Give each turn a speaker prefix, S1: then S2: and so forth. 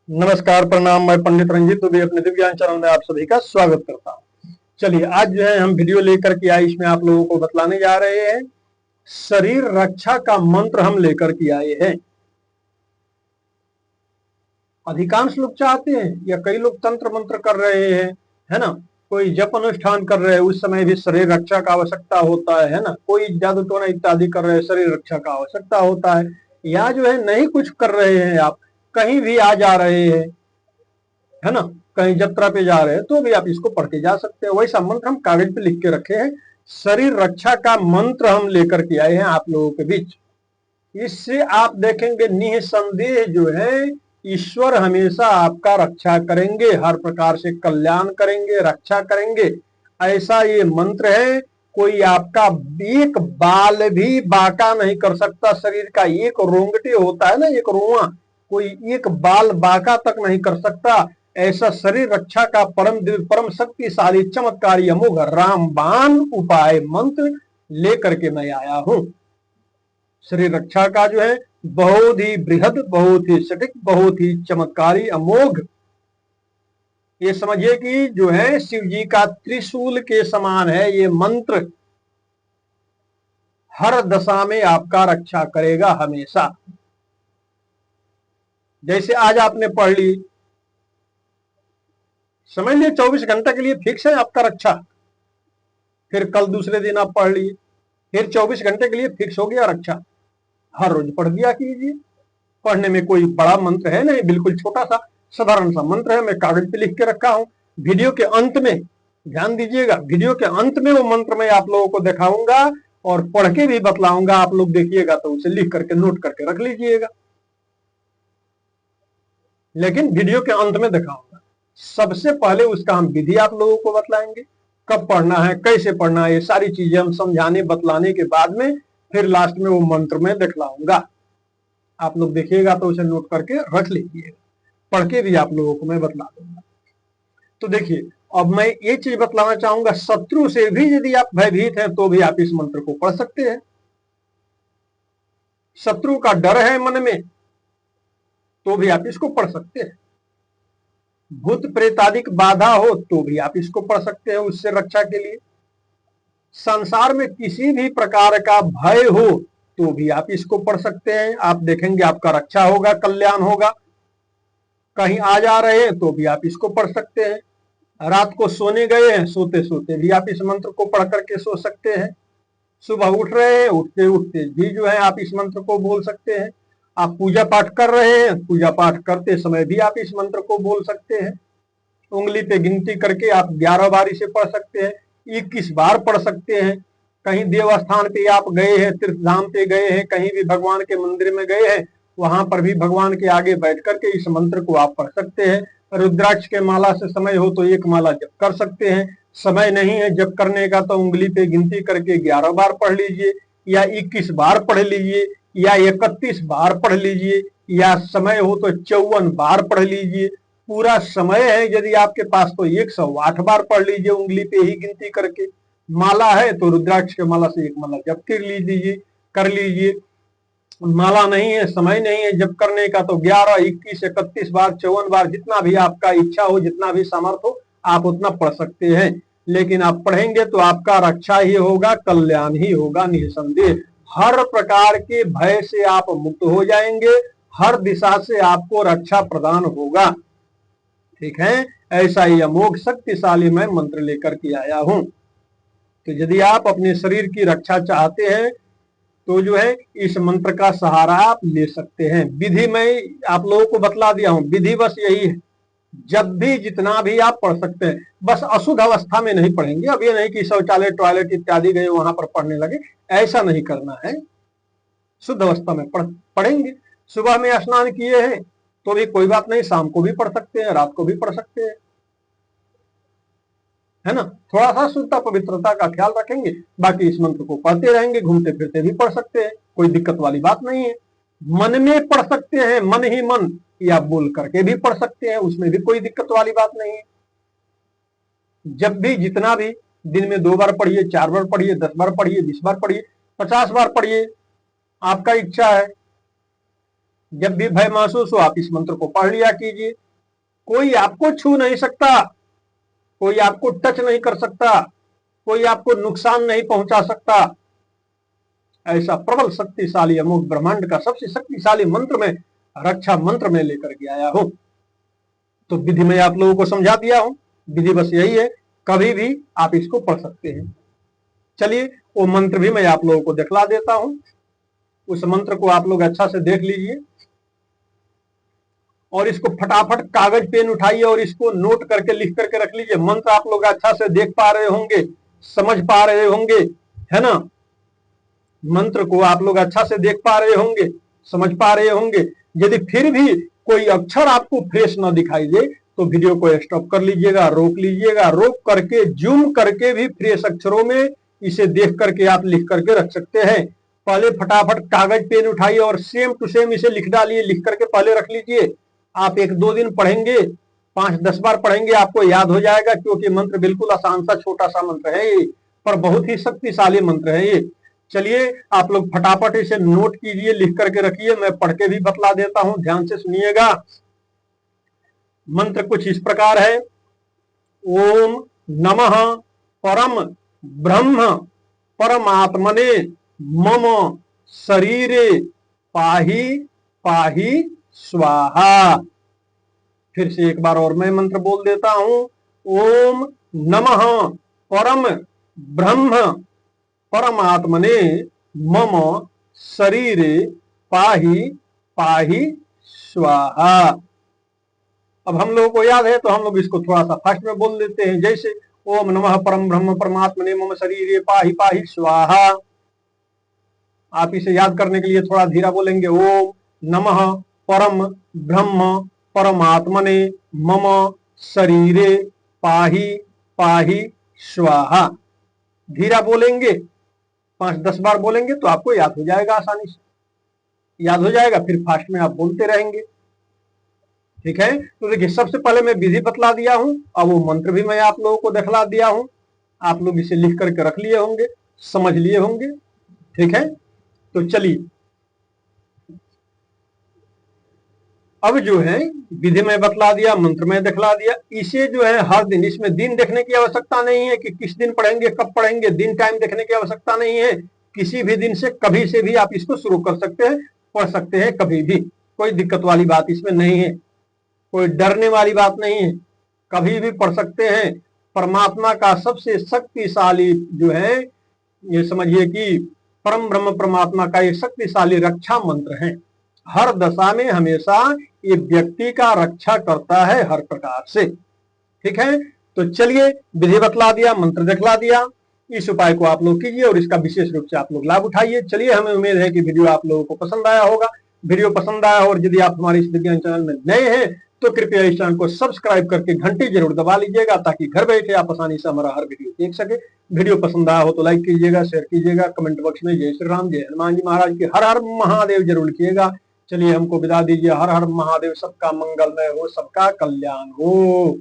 S1: नमस्कार, प्रणाम। मैं पंडित रंजीत दुबे अपने दिव्यांग चैनल में आप सभी का स्वागत करता हूँ। चलिए, आज जो है हम वीडियो लेकर के आए, इसमें आप लोगों को बतलाने जा रहे हैं शरीर रक्षा का मंत्र हम लेकर के आए हैं। अधिकांश लोग चाहते हैं या कई लोग तंत्र मंत्र कर रहे हैं, है ना। कोई जप अनुष्ठान कर रहे हैं, उस समय भी शरीर रक्षा का आवश्यकता होता है ना। कोई जादू टोना इत्यादि कर रहे हैं, शरीर रक्षा का आवश्यकता होता है। या जो है नहीं कुछ कर रहे हैं, आप कहीं भी आ जा रहे हैं, है ना, कहीं यात्रा पे जा रहे हैं तो भी आप इसको पढ़ के जा सकते हैं। वैसा मंत्र हम कागज पे लिख के रखे हैं। शरीर रक्षा का मंत्र हम लेकर के आए हैं आप लोगों के बीच। इससे आप देखेंगे निसंदेह जो है ईश्वर हमेशा आपका रक्षा करेंगे, हर प्रकार से कल्याण करेंगे, रक्षा करेंगे। ऐसा ये मंत्र है, कोई आपका एक बाल भी बाका नहीं कर सकता। शरीर का एक रोंगटे होता है ना, एक रोआ, कोई एक बाल बाका तक नहीं कर सकता। ऐसा शरीर रक्षा का परम दिव्य, परम शक्तिशाली, चमत्कारी, अमोघ रामबाण उपाय मंत्र लेकर के मैं आया हूं। शरीर रक्षा का जो है बहुत ही बृहद, बहुत ही सटीक, बहुत ही चमत्कारी, अमोघ, ये समझिए कि जो है शिव जी का त्रिशूल के समान है ये मंत्र। हर दशा में आपका रक्षा करेगा हमेशा। जैसे आज आपने पढ़ ली, समझ लिए 24 घंटे के लिए फिक्स है आपका रक्षा। फिर कल दूसरे दिन आप पढ़ लिए, फिर 24 घंटे के लिए फिक्स हो गया रक्षा। हर रोज पढ़ दिया कीजिए। पढ़ने में कोई बड़ा मंत्र है नहीं, बिल्कुल छोटा सा साधारण सा मंत्र है। मैं कागज पे लिख के रखा हूं। वीडियो के अंत में ध्यान दीजिएगा, वीडियो के अंत में वो मंत्र मैं आप लोगों को दिखाऊंगा और पढ़ के भी बतलाऊंगा। आप लोग देखिएगा तो उसे लिख करके नोट करके रख लीजिएगा, लेकिन वीडियो के अंत में दिखाऊंगा। सबसे पहले उसका हम विधि आप लोगों को बतलाएंगे, कब पढ़ना है, कैसे पढ़ना है, ये सारी चीजें हम समझाने बतलाने के बाद में फिर लास्ट में वो मंत्र में दिखलाऊंगा। आप लोग देखिएगा तो उसे नोट करके रख लीजिएगा, पढ़ के भी आप लोगों को मैं बतला दूंगा। तो देखिए, अब मैं ये चीज बतलाना चाहूंगा, शत्रु से भी यदि आप भयभीत हैं तो भी आप इस मंत्र को पढ़ सकते हैं। शत्रु का डर है मन में तो भी आप इसको पढ़ सकते हैं। भूत प्रेतादिक बाधा हो तो भी आप इसको पढ़ सकते हैं उससे रक्षा के लिए। संसार में किसी भी प्रकार का भय हो तो भी आप इसको पढ़ सकते हैं। आप देखेंगे आपका रक्षा होगा, कल्याण होगा। कहीं आ जा रहे हैं तो भी आप इसको पढ़ सकते हैं। रात को सोने गए हैं, सोते सोते भी आप इस मंत्र को पढ़ करके सो सकते हैं। सुबह उठ रहे हैं, उठते उठते भी जो है आप इस मंत्र को बोल सकते हैं। आप पूजा पाठ कर रहे हैं, पूजा पाठ करते समय भी आप इस मंत्र को बोल सकते हैं। उंगली पे गिनती करके आप 11 बार इसे पढ़ सकते हैं, 21 बार पढ़ सकते हैं। कहीं देवस्थान पे आप गए हैं, तीर्थ धाम पे गए हैं, कहीं भी भगवान के मंदिर में गए हैं, वहां पर भी भगवान के आगे बैठ करके इस मंत्र को आप पढ़ सकते हैं। रुद्राक्ष के माला से समय हो तो एक माला जप कर सकते हैं। समय नहीं है जप करने का तो उंगली पे गिनती करके 11 बार पढ़ लीजिए, या 21 बार पढ़ लीजिए, या 31 बार पढ़ लीजिए, या समय हो तो 54 बार पढ़ लीजिए। पूरा समय है यदि आपके पास तो 108 बार पढ़ लीजिए उंगली पे ही गिनती करके। माला है तो रुद्राक्ष के माला से एक माला जप कर लीजिए। माला नहीं है, समय नहीं है जप करने का तो 11, 21, 31 बार, 54 बार, जितना भी आपका इच्छा हो, जितना भी सामर्थ्य हो, आप उतना पढ़ सकते हैं। लेकिन आप पढ़ेंगे तो आपका रक्षा ही होगा, कल्याण ही होगा निसंदेह। हर प्रकार के भय से आप मुक्त हो जाएंगे, हर दिशा से आपको रक्षा प्रदान होगा। ठीक है, ऐसा ही अमोघ शक्तिशाली मैं मंत्र लेकर के आया हूं। तो यदि आप अपने शरीर की रक्षा चाहते हैं तो जो है इस मंत्र का सहारा आप ले सकते हैं। विधि मैं आप लोगों को बतला दिया हूं, विधि बस यही है, जब भी जितना भी आप पढ़ सकते हैं। बस अशुद्ध अवस्था में नहीं पढ़ेंगे। अब ये नहीं कि शौचालय, टॉयलेट इत्यादि गए वहां पर पढ़ने लगे, ऐसा नहीं करना है। शुद्ध अवस्था में पढ़ेंगे। सुबह में स्नान किए हैं तो भी कोई बात नहीं, शाम को भी पढ़ सकते हैं, रात को भी पढ़ सकते हैं, है ना। थोड़ा सा शुद्धता पवित्रता का ख्याल रखेंगे, बाकी इस मंत्र को पढ़ते रहेंगे, घूमते फिरते भी पढ़ सकते हैं, कोई दिक्कत वाली बात नहीं है। मन में पढ़ सकते हैं, मन ही मन, या बोल करके भी पढ़ सकते हैं, उसमें भी कोई दिक्कत वाली बात नहीं है। जब भी जितना भी, दिन में 2 बार पढ़िए, 4 बार पढ़िए, 10 बार पढ़िए, 20 बार पढ़िए, 50 बार पढ़िए, आपका इच्छा है। जब भी भय महसूस हो आप इस मंत्र को पढ़ लिया कीजिए। कोई आपको छू नहीं सकता, कोई आपको टच नहीं कर सकता, कोई आपको नुकसान नहीं पहुंचा सकता। ऐसा प्रबल शक्तिशाली अमोघ ब्रह्मांड का सबसे शक्तिशाली मंत्र में, रक्षा मंत्र में लेकर के आया हूं। तो विधि में आप लोगों को समझा दिया हूं। विधि बस यही है, कभी भी आप इसको पढ़ सकते हैं। चलिए वो मंत्र भी मैं आप लोगों को दिखला देता हूं। उस मंत्र को आप लोग अच्छा से देख लीजिए और इसको फटाफट कागज पेन उठाइए और इसको नोट करके लिख करके रख लीजिए। मंत्र आप लोग अच्छा से देख पा रहे होंगे, समझ पा रहे होंगे, है ना। मंत्र को आप लोग अच्छा से देख पा रहे होंगे, समझ पा रहे होंगे। यदि फिर भी कोई अक्षर आपको फ्रेश न दिखाई दे तो वीडियो को स्टॉप कर लीजिएगा, रोक लीजिएगा। रोक करके जूम करके भी फ्रेश अक्षरों में इसे देख करके आप लिख करके रख सकते हैं। पहले फटाफट कागज पेन उठाइए और सेम टू सेम इसे लिख डालिए, लिख करके पहले रख लीजिए। आप 1-2 दिन पढ़ेंगे, 5-10 बार पढ़ेंगे, आपको याद हो जाएगा। क्योंकि मंत्र बिल्कुल आसान सा छोटा सा मंत्र है ये, पर बहुत ही शक्तिशाली मंत्र है ये। चलिए आप लोग फटाफट इसे नोट कीजिए, लिख करके रखिए। मैं पढ़ के भी बतला देता हूं, ध्यान से सुनिएगा। मंत्र कुछ इस प्रकार है। ओम नमः परम ब्रह्म परमात्मने मम शरीरे पाहि पाहि स्वाहा। फिर से एक बार और मैं मंत्र बोल देता हूं। ओम नमः परम ब्रह्म परमात्मने मम शरीरे पाहि पाहि स्वाहा। अब हम लोगों को याद है तो हम लोग इसको थोड़ा सा फास्ट में बोल देते हैं। जैसे ओम नमः परम ब्रह्म परमात्मने मम शरीरे पाहि पाहि स्वाहा। आप इसे याद करने के लिए थोड़ा धीरा बोलेंगे। ओम नमः परम ब्रह्म परमात्मने मम शरीरे पाहि पाहि स्वाहा। धीरा बोलेंगे, 5-10 बार बोलेंगे तो आपको याद हो जाएगा, आसानी से याद हो जाएगा। फिर फास्ट में आप बोलते रहेंगे, ठीक है। तो देखिए सबसे पहले मैं विधि बतला दिया हूं, अब वो मंत्र भी मैं आप लोगों को दिखला दिया हूं। आप लोग इसे लिख करके रख लिए होंगे, समझ लिए होंगे, ठीक है। तो चलिए अब जो है विधि में बतला दिया, मंत्र में दिखला दिया। इसे जो है हर दिन, इसमें दिन देखने की आवश्यकता नहीं है कि किस दिन पढ़ेंगे, कब पढ़ेंगे, दिन टाइम देखने की आवश्यकता नहीं है। किसी भी दिन से, कभी से भी आप इसको शुरू कर सकते हैं, पढ़ सकते हैं कभी भी। कोई दिक्कत वाली बात इसमें नहीं है, कोई डरने वाली बात नहीं है, कभी भी पढ़ सकते हैं। परमात्मा का सबसे शक्तिशाली जो है, ये समझिए कि परम ब्रह्म परमात्मा का ये शक्तिशाली रक्षा मंत्र है। हर दशा में हमेशा ये व्यक्ति का रक्षा करता है, हर प्रकार से, ठीक है। तो चलिए विधि बतला दिया, मंत्र दिखला दिया। इस उपाय को आप लोग कीजिए और इसका विशेष रूप से आप लोग लाभ उठाइए। चलिए हमें उम्मीद है कि वीडियो आप लोगों को पसंद आया होगा। वीडियो पसंद आया और यदि आप हमारे इस विज्ञान चैनल में नए हैं तो कृपया इस चैनल को सब्सक्राइब करके घंटी जरूर दबा लीजिएगा, ताकि घर बैठे आप आसानी से हमारा हर वीडियो देख सके। वीडियो पसंद आया हो तो लाइक कीजिएगा, शेयर कीजिएगा, कमेंट बॉक्स में जय श्री राम, जय हनुमान जी महाराज की हर हर महादेव जरूर लिखिएगा। चलिए हमको विदा दीजिए। हर हर महादेव, सबका मंगलमय हो, सबका कल्याण हो।